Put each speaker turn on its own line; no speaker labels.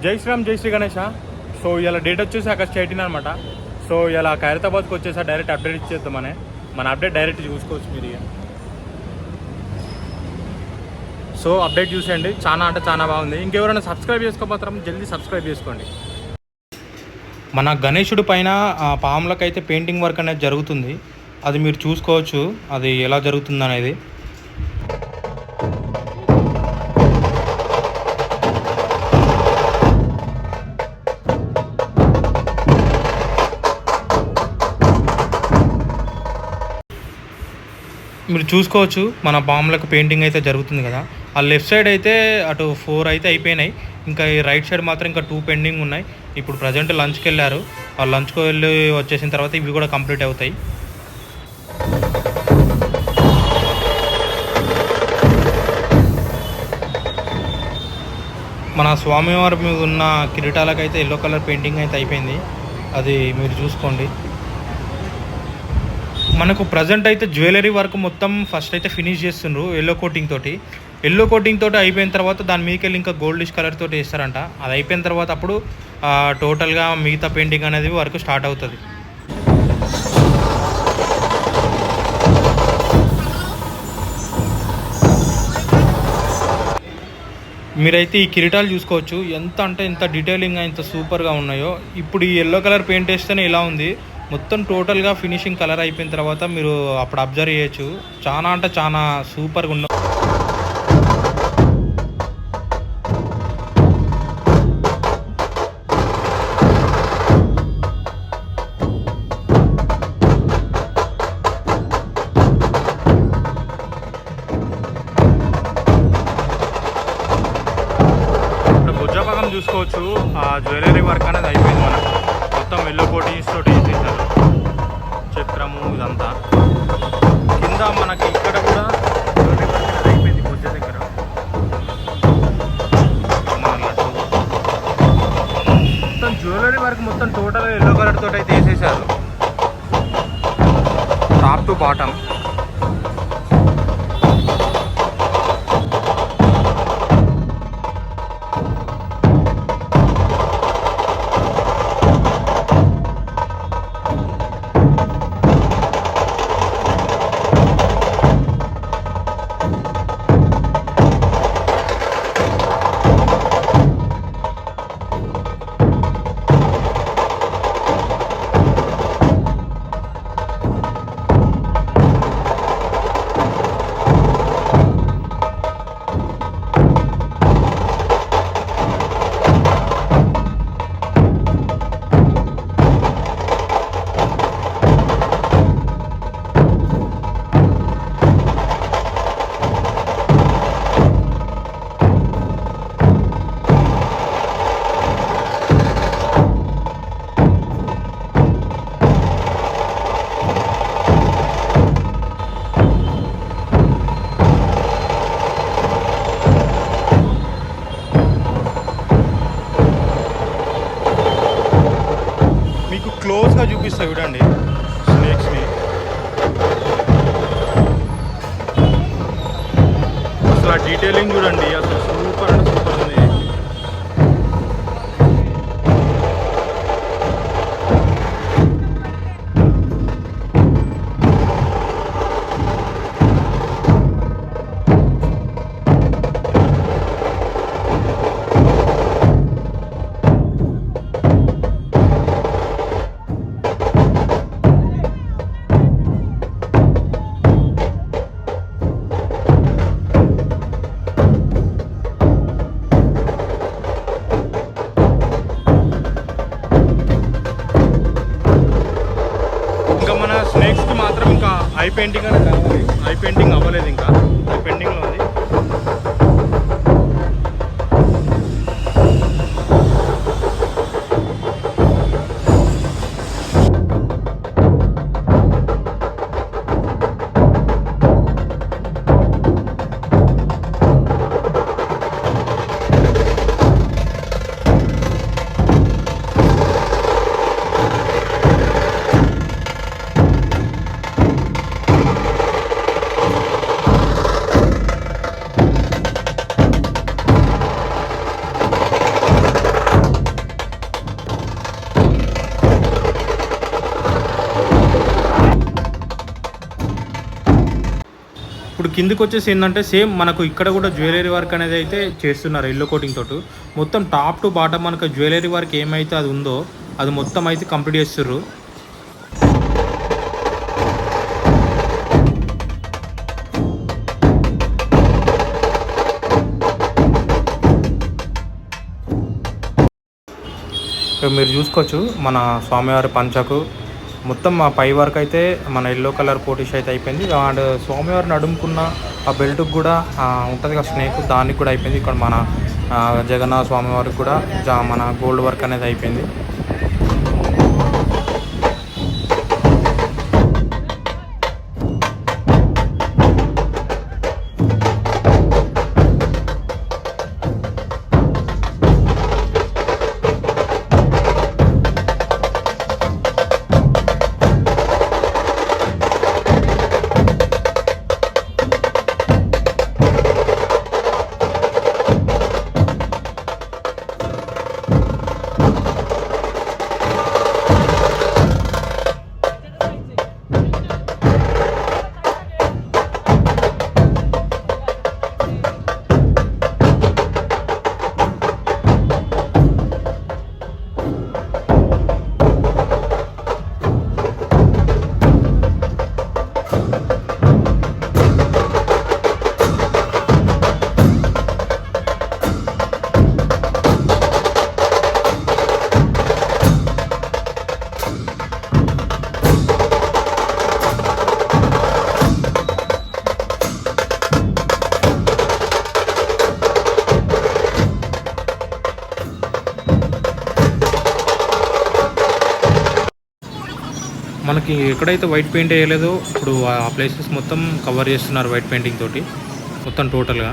జై శ్రీరామ్, జై శ్రీ గణేష. సో ఇలా డేట్ వచ్చేసి ఆగస్ట్ 18 అనమాట. సో ఇలా ఖైరతాబాద్కి వచ్చేసా డైరెక్ట్ అప్డేట్ ఇచ్చేద్దామని. మన అప్డేట్ డైరెక్ట్ చూసుకోవచ్చు మీరు. సో అప్డేట్ చూసేయండి, చాలా అంటే చాలా బాగుంది. ఇంకెవరైనా సబ్స్క్రైబ్ చేసుకోకపోతాం, జల్దీ సబ్స్క్రైబ్ చేసుకోండి. మన గణేశుడి పైన పాములకైతే పెయింటింగ్ వర్క్ అనేది జరుగుతుంది. అది మీరు చూసుకోవచ్చు, అది ఎలా జరుగుతుంది అనేది. మీరు చూసుకోవచ్చు, మన బాంబులకు పెయింటింగ్ అయితే జరుగుతుంది కదా. ఆ లెఫ్ట్ సైడ్ అయితే అటు 4 అయితే అయిపోయినాయి. ఇంకా ఈ రైట్ సైడ్ మాత్రం ఇంకా 2 పెండింగ్ ఉన్నాయి. ఇప్పుడు ప్రజెంట్ లంచ్కి వెళ్ళారు. ఆ లంచ్కి వెళ్ళి వచ్చేసిన తర్వాత ఇవి కూడా కంప్లీట్ అవుతాయి. మన స్వామివారి మీద ఉన్న కిరీటాలకైతే ఎల్లో కలర్ పెయింటింగ్ అయితే అయిపోయింది. అది మీరు చూసుకోండి. మనకు ప్రజెంట్ అయితే జ్యువెలరీ వర్క్ మొత్తం ఫస్ట్ అయితే ఫినిష్ చేస్తుండ్రు ఎల్లో కోటింగ్ తోటి. ఎల్లో కోటింగ్ తోటి అయిపోయిన తర్వాత దాని మీదకి వెళ్ళి ఇంకా గోల్డిష్ కలర్ తోటి వేస్తారంట. అది అయిపోయిన తర్వాత అప్పుడు టోటల్గా మిగతా పెయింటింగ్ అనేది వర్క్ స్టార్ట్ అవుతుంది. మీరైతే ఈ కిరీటాలు చూసుకోవచ్చు, ఎంత అంటే ఎంత డీటెయిలింగ్గా ఎంత సూపర్గా ఉన్నాయో. ఇప్పుడు ఈ ఎల్లో కలర్ పెయింట్ వేస్తేనే ఇలా ఉంది. మొత్తం టోటల్గా ఫినిషింగ్ కలర్ అయిపోయిన తర్వాత మీరు అప్పుడు అబ్జర్వ్ చేయొచ్చు, చాలా అంటే చాలా సూపర్గా ఉన్న. ఇప్పుడు భుజ భాగం చూసుకోవచ్చు, ఆ జ్యువెలరీ వర్క్ అనేది అయిపోయింది. మనకు మొత్తం ఎల్లో కోటింగ్స్ తోటి వేసేసారు. చక్రము ఇదంతా కింద మనకి ఇక్కడ కూడా జ్యువెలరీ వర్క్ అనేది అయిపోయింది. భుజ దగ్గర మొత్తం జ్యువెలరీ వర్క్ మొత్తం టోటల్ ఎల్లో కలర్ తోటి అయితే వేసేసారు, టాప్ టు బాటమ్. క్లోజ్గా చూపిస్తా చూడండి స్నేక్స్ని. అసలు ఆ డీటెయిలింగ్ చూడండి, అసలు సూపర్ అంటే సూపర్ ఉంది. స్నేక్స్కి మాత్రం ఇంకా ఐ పెయింటింగ్ అనేది కావాలి. ఐ పెయింటింగ్ అవ్వలేదు, ఇంకా ఐ పెయింటింగ్లో ఉంది. కిందికి వచ్చేసి ఏంటంటే సేమ్ మనకు ఇక్కడ కూడా జ్యువెలరీ వర్క్ అనేది అయితే చేస్తున్నారు ఎల్లో కోటింగ్ తోటి. మొత్తం టాప్ టు బాటమ్ మనకు జ్యువెలరీ వర్క్ ఏమైతే అది ఉందో అది మొత్తం అయితే కంప్లీట్ చేస్తుర్రు. మీరు చూసుకోవచ్చు మన స్వామివారి పంచకు మొత్తం ఆ పై వరకు అయితే మన ఎల్లో కలర్ కోటిష్ అయితే అయిపోయింది. అండ్ స్వామివారిని నడుముకున్న ఆ బెల్ట్కి కూడా ఉంటుంది కదా స్నేక్, దానికి కూడా అయిపోయింది. ఇక్కడ మన జగన్నాథ స్వామివారికి కూడా మన గోల్డ్ వర్క్ అనేది అయిపోయింది. మనకి ఎక్కడైతే వైట్ పెయింట్ వేయలేదో ఇప్పుడు ఆ ప్లేసెస్ మొత్తం కవర్ చేస్తున్నారు వైట్ పెయింటింగ్ తోటి మొత్తం టోటల్గా.